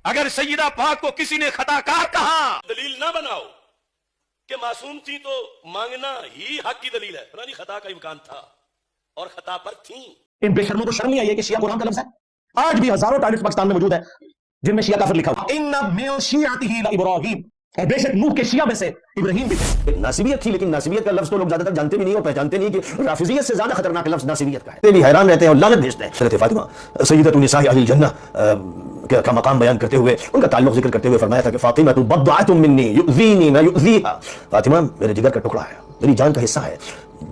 अगर सैयदा पाक को किसी ने खताकार कहा, दलील ना बनाओ कि मासूम थी तो मांगना ही हक की दलील है। फलानी खता का इम्कान था और खता पर थी। इन बेशर्मों को शर्म नहीं आई है कि शिया कुरान का लफ्ज है? आज भी हजारों टॉयलेट्स पाकिस्तान में मौजूद है जिनमें शिया काफिर लिखा हुआ इन्ना मिन शियातिही इब्राहीम, और बेशक नूह के शिया में से इब्राहीम भी थे। नासिबियत थी, लेकिन नासिबियत का लफ्ज तो लोग ज्यादातर जानते भी नहीं और पहचानते नहीं कि राफिजियत से ज्यादा खतरनाक लफ्ज नासिबियत का है। ये भी हैरान रहते हैं और लानत भेजते हैं। हज़रत फातिमा सय्यदतु निसाई अहलिल जन्नह का मकाम बयान करते हुए, उनका ताल्लुक जिक्र करते हुए फरमाया था कि फातिमा तु बद्दअतुम मिन्नी युज़ीनी मा युज़ीहा, फातिमा मेरे जिगर का टुकड़ा है, मेरी जान का हिस्सा है।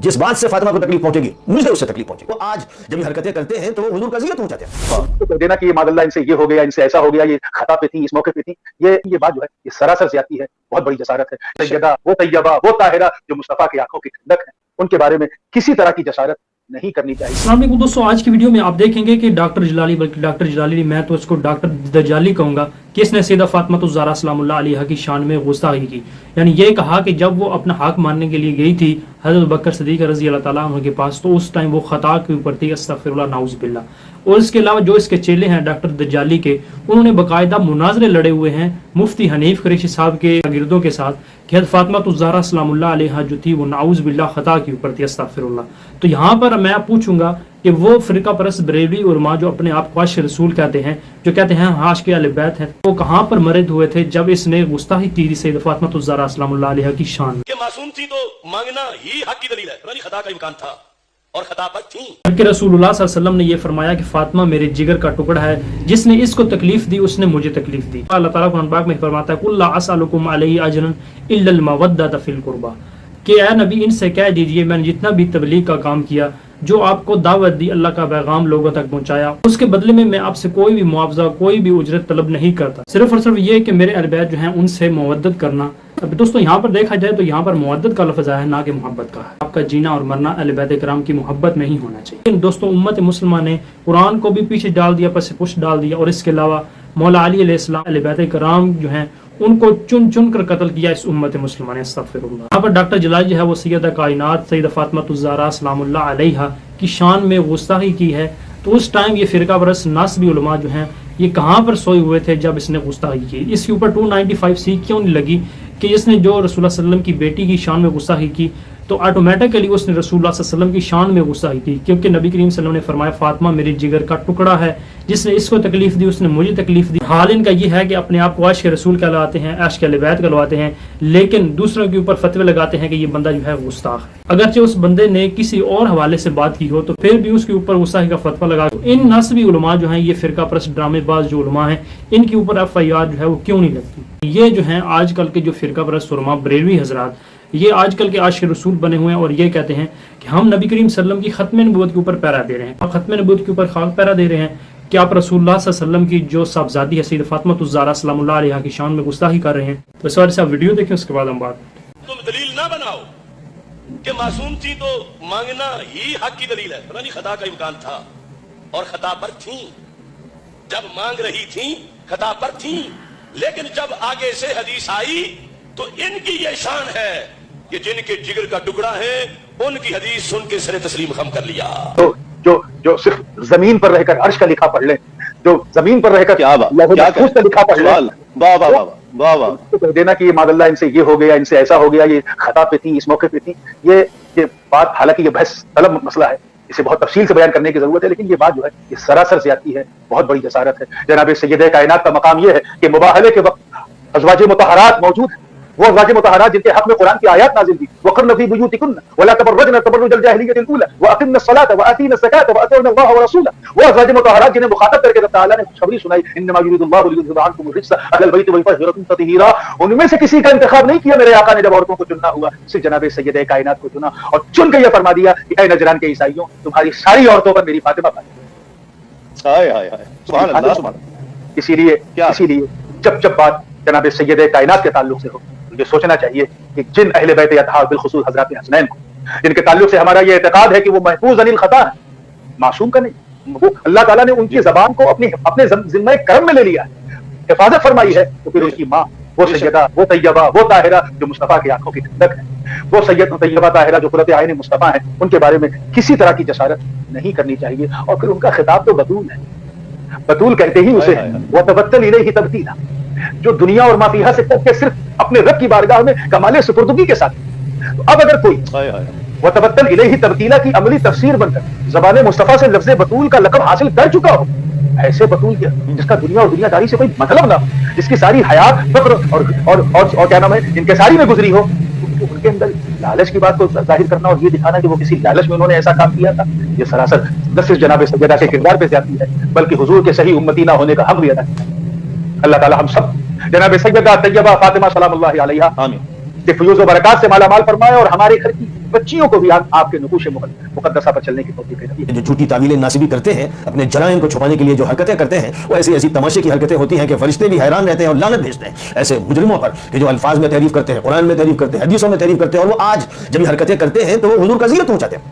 जिस बात से फातिमा को तकलीफ पहुंचेगी मुझे उससे तकलीफ पहुंचेगी। तो आज जब ये हरकतें करते हैं तो हुजूर का ज़ियत पहुंचाते हैं। तो देना कि ये मादल्ला इनसे ये हो गया, इनसे ऐसा हो गया, ये खता पे थी, इस मौके पे थी, ये बात जो है ये सरासर ज़्यादती है, बहुत बड़ी जसारत है। सैयदा वो तैयबा वो ताहिरा जो मुस्तफ़ा की आंखों की ठंडक है, उनके बारे में किसी तरह की जसारत नहीं करनी चाहिए। अस्सलाम वालेकुम दोस्तों, आज की वीडियो में आप देखेंगे कि डॉक्टर जलाली, बल्कि डॉक्टर जलाली मैं तो इसको डॉक्टर दजाली कहूँगा, कि इसने सैयदा फातिमा ज़हरा सलामुल्लाह अलैहा की शान में गुस्ताखी की। यानी ये कहा कि जब वो अपना हक मानने के लिए गई थी हज़रत बकर सिद्दीक़ रज़ी अल्लाह ताला अन्हु के पास, तो उस टाइम वो खता के ऊपर थी, अस्तग़फिरुल्लाह नाउज़ बिल्लाह। और इसके अलावा जो इसके चेले हैं डॉक्टर दजाली के, उन्होंने बाकायदा मुनाजरे लड़े हुए हैं मुफ्ती हनीफ कुरैशी साहब के गिरदों के साथ कि हज़रत फातिमा ज़हरा सलामुल्लाह अलैहा जो थी वो नाउज़ बिल्लाह खता के ऊपर थी, अस्तग़फिरुल्लाह। तो यहाँ पर मैं पूछूंगा कि वो फ़िरका परस्त बरेलवी उलमा जो अपने आप को आशिक़ रसूल कहते हैं, जो कहते हैं आशिक़ अहले बैत हैं, वो कहाँ पर मरद हुए थे जब इसने गुस्ताखी की थी सैयदा फातिमा ज़हरा सलामुल्लाह अलैहा की शान? कि मासूम थी तो मांगना ही हक की दलील है। फलानी खता का इम्कान था और खता पर थी। जबकि रसूलुल्लाह सल्लल्लाहु अलैहि वसल्लम ने ये फरमाया कि फातिमा मेरे जिगर का टुकड़ा है, जिसने इसको तकलीफ दी उसने मुझे तकलीफ दी। अल्लाह ताला कुरान पाक में फरमाता है कुल ला असअलुकुम अलैहि अजरन इल्लल मवद्दत फिल कुर्बा, कि ऐ नबी इनसे कह दीजिए मैंने जितना भी तबलीग का काम किया, जो आपको दावत दी, अल्लाह का पैगाम लोगों तक पहुंचाया, उसके बदले में मैं आपसे कोई भी मुआवजा, कोई भी उजरत तलब नहीं करता, सिर्फ और सिर्फ ये कि मेरे अहले बैत जो हैं उनसे मवद्दत करना। अब दोस्तों यहाँ पर देखा जाए तो यहाँ पर मवद्दत का लफ्ज़ आया है, ना कि मोहब्बत का है। आपका जीना और मरना अहले बैत किराम की मोहब्बत में ही होना चाहिए। लेकिन दोस्तों उम्मत मुस्लिमा ने कुरान को भी पीछे डाल दिया, पस पुश डाल दिया, और इसके अलावा मौला अली अलैहिस्सलाम अहले बैत किराम जो हैं उनको चुन चुन कर कत्ल किया इस उम्मत मुस्लिमा ने, अस्तग़फिरुल्लाह। यहाँ पर डॉक्टर जलाली जो है वो सैयदा कायनात सैयदा फातिमा ज़हरा सलामुल्लाह अलैहा की शान में गुस्ताखी की है। तो उस टाइम ये फ़िरका परस्त नासबी उलमा जो हैं ये कहाँ पर सोए हुए थे जब इसने गुस्ताखी की? इसके ऊपर 295C क्यों नहीं लगी कि इसने जो रसूलुल्लाह सल्लल्लाहु अलैहि वसल्लम की बेटी की शान में गुस्ताखी की तो ऑटोमेटिकली उसने रसूलुल्लाह सल्लल्लाहु अलैहि वसल्लम की शान में गुस्ताखी की, क्योंकि नबी करीम सल्लल्लाहु अलैहि वसल्लम ने फरमाया फातिमा मेरे जिगर का टुकड़ा है, जिसने इसको तकलीफ दी उसने मुझे तकलीफ दी। हाल इनका ये है कि अपने आप को आशिक़ रसूल कहलाते हैं, आशिक़ अहले बैत कहलाते हैं, लेकिन दूसरों के ऊपर फतवे लगाते हैं कि ये बंदा जो है गुस्ताख है। अगरचे उस बंदे ने किसी और हवाले से बात की हो तो फिर भी उसके ऊपर गुस्ताखी का फतवा लगा। तो इन नासबी उलमा जो हैं ये फ़िरका परस्त ड्रामेबाज जो उलमा हैं इनके ऊपर FIR जो है वो क्यों नहीं लगती? ये जो हैं आजकल के जो फ़िरका परस्त उलमा बरेलवी हजरात, ये आजकल के आशिक़ रसूल बने हुए हैं और ये कहते हैं कि हम नबी करीम सल्लल्लाहु अलैहि वसल्लम की ख़त्म नबूवत के ऊपर पैरा दे रहे हैं, और ख़त्म नबूवत के ऊपर खाक पैरा दे रहे हैं कि आप रसूलुल्लाह सल्लल्लाहु अलैहि वसल्लम की जो साहबजादी है सैयदा फातिमा ज़हरा सलामुल्लाह अलैहा की शान में गुस्ताखी कर रहे हैं। तो इस बारे से आप वीडियो देखें, उसके बाद हम बात। तुम दलील ना बनाओ कि मासूम थी तो मांगना ही हक की दलील है। फलानी खता का इम्कान था और खता पर थी। जब मांग रही थी खता पर थी, लेकिन जब आगे से हदीस आई तो इनकी ये शान है कि जिनके जिगर का टुकड़ा है उनकी हदीस सुन के सरे तस्लीम खम कर लिया। तो जो सिर्फ जमीन पर रहकर अर्श का लिखा पढ़ ले, जो जमीन पर रहकर क्या लिखा पढ़ ले, वाह वाह वाह वाह, तो देना कि ये मादल्ला इनसे ये हो गया, इनसे ऐसा हो गया, ये खता पे थी, इस मौके पे थी, ये बात, हालांकि ये बहस तलब मसला है, इसे बहुत तफसील से बयान करने की जरूरत है, लेकिन ये बात जो है ये सरासर ज़्यादती है, बहुत बड़ी जसारत है। जनाब सैयदा कायनात का मकाम ये है कि मुबाहले के वक्त अज़वाज मुतहरात मौजूद है, वो अज़वाज मुतहरात जिनके हक में कुरान की आयत नाज़िल थी, वक़र्न फ़ी बुयूतिकुन्न वला तबर्रजन तबर्रुजल जाहिलिय्यतिल ऊला व अक़िमना अस्सलाता व आतीना ज़काता व अतिअना अल्लाह व रसूला। वो अज़वाज मुतहरात जिन्हें मुखातब करके अल्लाह ताला ने खुशखबरी सुनाई, इन्नमा युरिदुल्लाहु लियुज़हिबा अन्कुम रिज्सा अहलल बैति व युतहिरकुम तत्हीरा। उनमें से किसी का इंतखाब नहीं किया मेरे आका ने जब औरतों को चुनना हुआ, सिर्फ जनाब सैयदा कायनात को चुना और चुन के ये फरमा दिया कि ऐ नजरान के ईसाइयों तुम्हारी सारी औरतों पर मेरी फातिमा फातिमा। हाय हाय हाय, सुभान अल्लाह सुभान अल्लाह। इसीलिए जब बात जनाब सैयदा कायनात के ताल्लुक से हो मुझे सोचना चाहिए कि जिन अहले बैत अतहार बिलखुसूस हज़रात हसनैन को, जिनके ताल्लुक से हमारा ये एतकाद है कि वो महफूज अनिल खता है, मासूम का नहीं, वो अल्लाह ताला ने उनकी ज़बान को अपने ज़िम्मे करम में ले लिया है, हिफाजत फरमाई है, तो फिर उनकी माँ वो सैयदा वो तैयबा वो ताहिरा जो मुस्तफ़ा की आंखों की ठंडक है, वो सैयद तैयबा ताहिरा जो कुर्रत आईन मुस्तफ़ा है, उनके बारे में किसी तरह की जसारत नहीं करनी चाहिए। और फिर उनका खिताब तो बतूल है, बतूल कहते ही उसे वतबत्तल इलैहि तबतीला, जो दुनिया और माफिया से कट के सिर्फ अपने रब की बारगाह में कमाले सुपुर्दगी के साथ। तो अब अगर कोई वतबत्तल इलैहि तबतीला की अमली तफसीर बनकर जबान मुस्तफा से लफ्ज़ बतूल का लक़ब हासिल कर चुका हो, ऐसे बतूल जिसका दुनिया और दुनियादारी से कोई मतलब ना हो, जिसकी सारी हयात फक्र और क्या नाम है इनकिसारी में गुजरी हो, उनके अंदर लालच की बात को जाहिर करना और ये दिखाना कि वो किसी लालच में उन्होंने ऐसा काम किया था, ये सरासर न सिर्फ जनाब सैयदा के किरदार पे ज्यादती है बल्कि हुजूर के सही उम्मती ना होने का हक भी अदा किया। अल्लाह ताला हम सब जनाब सैयदा तैयबा फातिमा सलामुल्लाहि अलैहा आमीन के फयूज़ व बरक़ात से मालामाल फरमाए और हमारे घर की बच्चियों को भी आपके नकूश मुक़द्दसा पर चलने की तौफ़ीक़ दे। जो झूठी तावीलें नासिबी करते हैं, अपने जराइम को छुपाने के लिए जो हरकतें करते हैं, वो ऐसी ऐसी तमाशे की हरकतें होती हैं कि फरिश्ते भी हैरान रहते हैं और लानत भेजते हैं ऐसे मुजरिमों पर कि जो अल्फाज में तारीफ करते हैं, कुरान में तारीफ करते हैं, हदीसों में तारीफ करते हैं, और वो आज जब ये हरकतें करते हैं तो वो हुजूर का अज़ियत पहुंचाते हैं,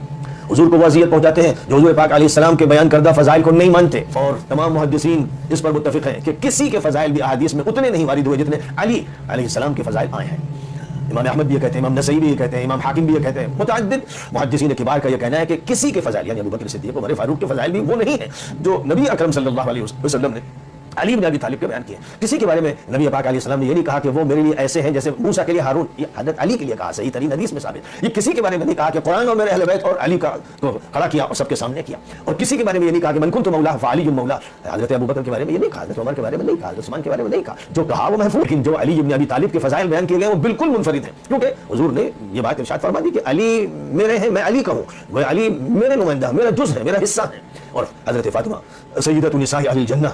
हुजूर को वो अज़ियत पहुंचाते हैं जो हुजूर पाक अलैहिस्सलाम के बयान करदा फ़ज़ाइल को नहीं मानते। और तमाम मुहद्दिसीन इस पर मुत्तफ़िक़ हैं कि किसी के फ़ज़ाइल भी अहादीस में उतने नहीं वारिद हुए जितने अली अलैहिस्सलाम के फ़ज़ाइल आए हैं। इमाम अहमद भी ये कहते हैं, इमाम नसई भी ये कहते हैं, इमाम हाकिम भी ये कहते हैं, मुतअद्दिद मुहद्दिसीन किबार का ये कहना है कि किसी के फ़ज़ाइल यानी अबू बकर सिद्दीक़ उमर फारूक के फ़ज़ाइल भी वो नहीं है जो नबी अकरम सल्लल्लाहु अलैहि वसल्लम ने अली इब्न अबी तालिब के बयान किए। किसी के बारे में नबी पाक अलैहि सलाम ने ये नहीं कहा कि वो मेरे लिए ऐसे हैं जैसे मूसा के लिए हारून, ये हज़रत अली के लिए कहा, सही तरीन हदीस में साबित। ये किसी के बारे में नहीं कहा कि कुरान और मेरे अहले बैत और अली का को खड़ा किया और सबके सामने किया। और किसी के बारे में ये नहीं कहा कि मन कुन्तु मौला फ़अली मौला, हज़रत अबू बकर के बारे में ये नहीं कहा, हज़रत उमर के बारे में नहीं कहा, हज़रत उस्मान के बारे में नहीं कहा। जो कहा वो महफूज, लेकिन जो अली इब्न अबी तालिब के फ़ज़ाइल बयान किए गए वो बिल्कुल मुनफरिद हैं, क्योंकि हुजूर ने ये बात इरशाद फरमा दी कि अली मेरे हैं, मैं अली का हूँ, वो अली मेरे नुमाइंदा, मेरा जुज़ है, मेरा हिस्सा है। और हज़रत फ़ातिमा सय्यदतु निसाई अहलिल जन्नह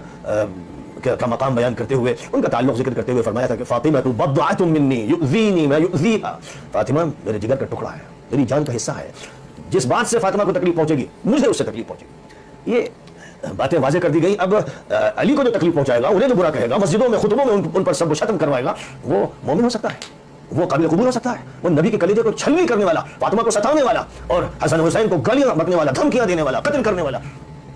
का मकाम बयान करते हुए, उनका ताल्लुक जिक्र करते हुए फरमाया था कि फातिमा तु बद्दअतुम मिन्नी युज़ीनी मा युज़ीहा, फातिमा मेरे जिगर का टुकड़ा है, मेरी जान का हिस्सा है, जिस बात से फातिमा को तकलीफ पहुंचेगी मुझे उससे तकलीफ पहुंचेगी। ये बातें वाज़ेह कर दी गई। अब अली को जो तकलीफ पहुंचाएगा, उन्हें जो बुरा कहेगा, मस्जिदों में खुतबों में उन पर सब शतम करवाएगा, वो मोमिन हो सकता है, वो काबिल कबूल हो सकता है। वो नबी के कलीजे को छलनी करने वाला, फातिमा को सताने वाला और हसन हुसैन को गालियां बकने वाला, धमकियां देने वाला, कत्ल करने वाला,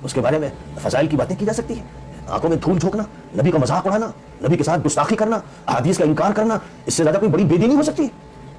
उसके बारे में फज़ाइल की बातें की जा सकती है। आंखों में धूल झोंकना, नबी का मजाक उड़ाना, नबी के साथ गुस्ताखी करना, हदीस का इनकार करना, इससे ज्यादा कोई बड़ी बेदीनी हो सकती है।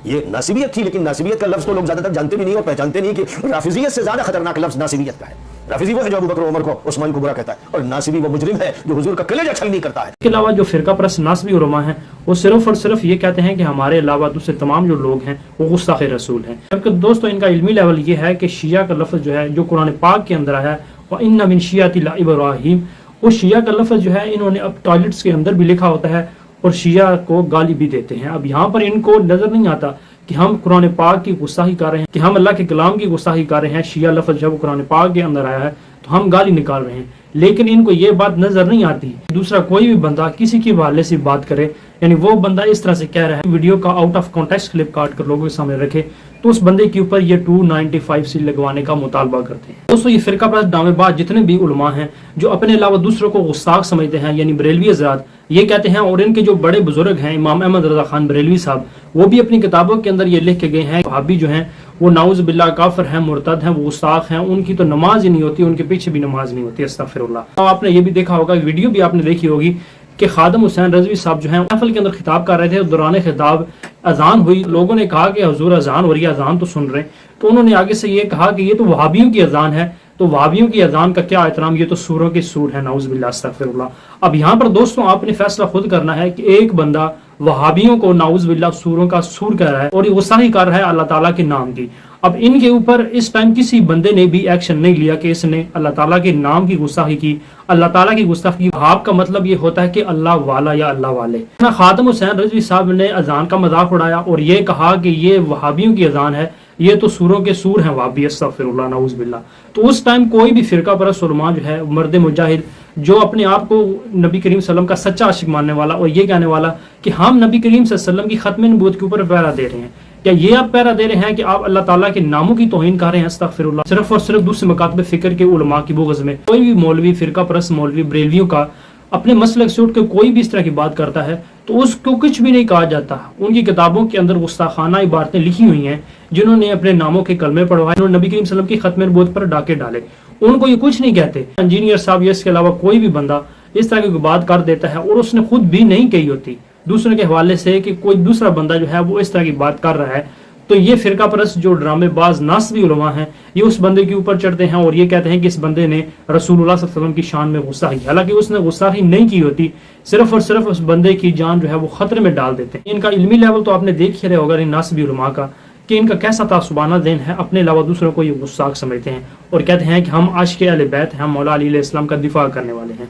ये नासिबियत थी, लेकिन नासिबियत का लफ्ज तो लोग ज्यादातर जानते भी नहीं और पहचानते नहीं कि राफिजियत से ज्यादा खतरनाक लफ्ज नासिबियत का है। राफिजी वो है जो अबू बकर उमर को, उस्मान को बुरा कहता है, और नासिबी वो मुजरिम है जो हुजूर का कलेजा छलनी करता है। इसके अलावा जो फिरका परस्त नासबी उलमा हैं वो सिर्फ और सिर्फ ये कहते हैं कि हमारे अलावा दूसरे तमाम जो लोग हैं वो गुस्ताखे रसूल हैं। जबकि दोस्तों इनका इल्मी लेवल ये है कि शिया का लफ्ज जो है जो कुरान पाक के अंदर आया है, व इन्ना मिन शियाति इब्राहीम, वो शिया का लफ्ज जो है इन्होंने अब टॉयलेट्स के अंदर भी लिखा होता है और शिया को गाली भी देते हैं। अब यहाँ पर इनको नजर नहीं आता कि हम कुरान पाक की गुस्ताखी कर रहे हैं, कि हम अल्लाह के कलाम की गुस्ताखी कर रहे हैं। शिया लफ्ज जब कुरान पाक के अंदर आया है तो हम गाली निकाल रहे हैं, लेकिन इनको ये बात नजर नहीं आती। दूसरा कोई भी बंदा किसी के हवाले से बात करे, यानी वो बंदा इस तरह से कह रहा है, वीडियो का आउट ऑफ कॉन्टेक्स्ट क्लिप काट कर लोगों के सामने रखे, तो उस बंदे के ऊपर ये 295 सी लगवाने का मुतालबा करते हैं। दोस्तों ये फिरका परस्त दावेबाज जितने भी उलमा हैं जो अपने अलावा दूसरों को गुस्ताख समझते हैं, यानी बरेलवी हज़रात ये कहते हैं, और इनके जो बड़े बुजुर्ग हैं इमाम अहमद रजा खान बरेलवी साहब, वो भी अपनी किताबों के अंदर ये लिख के गए हैं, वहाबी जो हैं वो नाउज़ बिल्लाह काफिर हैं, मुर्तद हैं, वो गुस्ताख हैं, उनकी तो नमाज ही नहीं होती, उनके पीछे भी नमाज नहीं होती, अस्तगफिरुल्लाह। आपने ये भी देखा होगा, वीडियो भी आपने देखी होगी कि खादम हुसैन रज़वी साहब जो हैं महफिल के अंदर खिताब कर रहे थे, दौरान खिताब अजान हुई, लोगों ने कहा कि हुजूर अजान हो रही है, अजान तो सुन रहे हैं, तो उन्होंने आगे से ये कहा कि ये तो वहाबियों की अजान है, तो वहाबियों की अजान का क्या एहतराम, ये तो सूरों के सूर है, नाउज़ बिल्लाह अस्तगफिरुल्लाह। अब यहाँ पर दोस्तों आपने फैसला खुद करना है कि एक बंदा वहाबियों को नाउज़ बिल्लाह सूरों का सूर कह रहा है और ये गुस्ताखी कर रहा है अल्लाह ताला के नाम की। अब इनके ऊपर इस टाइम किसी बंदे ने भी एक्शन नहीं लिया कि इसने अल्लाह ताला के नाम की गुस्ताखी की, अल्लाह ताला की गुस्ताखी। वहाब का मतलब ये होता है कि अल्लाह वाला या अल्लाह वाले। खादम हुसैन रज़वी साहब ने अजान का मजाक उड़ाया और ये कहा कि ये वहाबियों की अजान है, ये तो सूरों के सूर हैं वहाबी, अस्तगफिरुल्लाह नाउज़ बिल्लाह। तो उस टाइम कोई भी फिरका परस्त उलमा जो है, मर्द मुजाहिद जो अपने आप को नबी करीम सल्लल्लाहु अलैहि वसल्लम का सच्चा आशिक मानने वाला और ये कहने वाला कि हम नबी करीम सल्लल्लाहु अलैहि वसल्लम की खत्म नबूवत के ऊपर पहरा दे रहे हैं, क्या ये आप पहरा दे रहे हैं कि आप अल्लाह ताला के नामों की तौहीन कर रहे हैं, अस्तगफिरुल्लाह। सिर्फ और सिर्फ दूसरे मकातब फिक्र के उलमा की बुग़्ज़ में कोई भी मौलवी, फिरका परस्त मौलवी, बरेलवियों का अपने मसलक से उठ के कोई भी इस तरह की बात करता है तो उसको कुछ भी नहीं कहा जाता। उनकी किताबों के अंदर गुस्ताखाना इबारतें लिखी हुई हैं, जिन्होंने अपने नामों के कलमे पढ़वाए, उन्होंने नबी करीम सल्लल्लाहु अलैहि वसल्लम की खत्म नबूवत पर डाके डाले, उनको ये कुछ नहीं कहते। इंजीनियर साहब या इसके अलावा कोई भी बंदा इस तरह की बात कर देता है और उसने खुद भी नहीं कही होती, दूसरे के हवाले से कि कोई दूसरा बंदा जो है वो इस तरह की बात कर रहा है, تو یہ فرقہ پرست جو ڈرامے باز ناسبی علماء ہیں یہ اس بندے کے اوپر چڑھتے ہیں اور یہ کہتے ہیں کہ اس بندے نے رسول اللہ صلی اللہ علیہ وسلم کی شان میں غصہ کی، حالانکہ اس نے غصاخی نہیں کی ہوتی، صرف اور صرف اس بندے کی جان جو ہے وہ خطرے میں ڈال دیتے ہیں۔ ان کا علمی لیول تو آپ نے دیکھ ہی رہے ہوگا ان ناسبی علماء کا کہ ان کا کیسا تعصبانہ ذہن ہے، اپنے علاوہ دوسروں کو یہ غصاخ سمجھتے ہیں اور کہتے ہیں کہ ہم عاشق اہل بیت ہیں، ہم مولا علی علیہ السلام کا دفاع کرنے والے ہیں،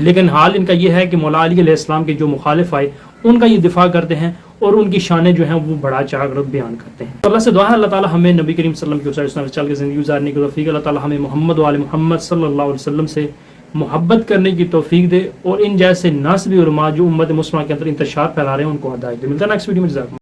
لیکن حال ان کا یہ ہے کہ مولا علی علیہ السلام کے جو مخالف آئے ان کا یہ دفاع کرتے ہیں اور ان کی شانیں جو ہیں وہ بڑا چڑھا کر بیان کرتے ہیں۔ اللہ سے دعا ہے اللہ تعالی ہمیں نبی کریم صلی اللہ علیہ وسلم کے چل کے زندگی گزارنے کی توفیق، اللہ تعالی ہمیں محمد و آل محمد صلی اللہ علیہ وسلم سے محبت کرنے کی توفیق دے اور ان جیسے ناسبی علماء جو امت مسلمہ کے اندر انتشار پھیلا رہے ہیں ان کو ہدایت دے۔ ملتا ہے نیکسٹ ویڈیو میں، جزاکم اللہ۔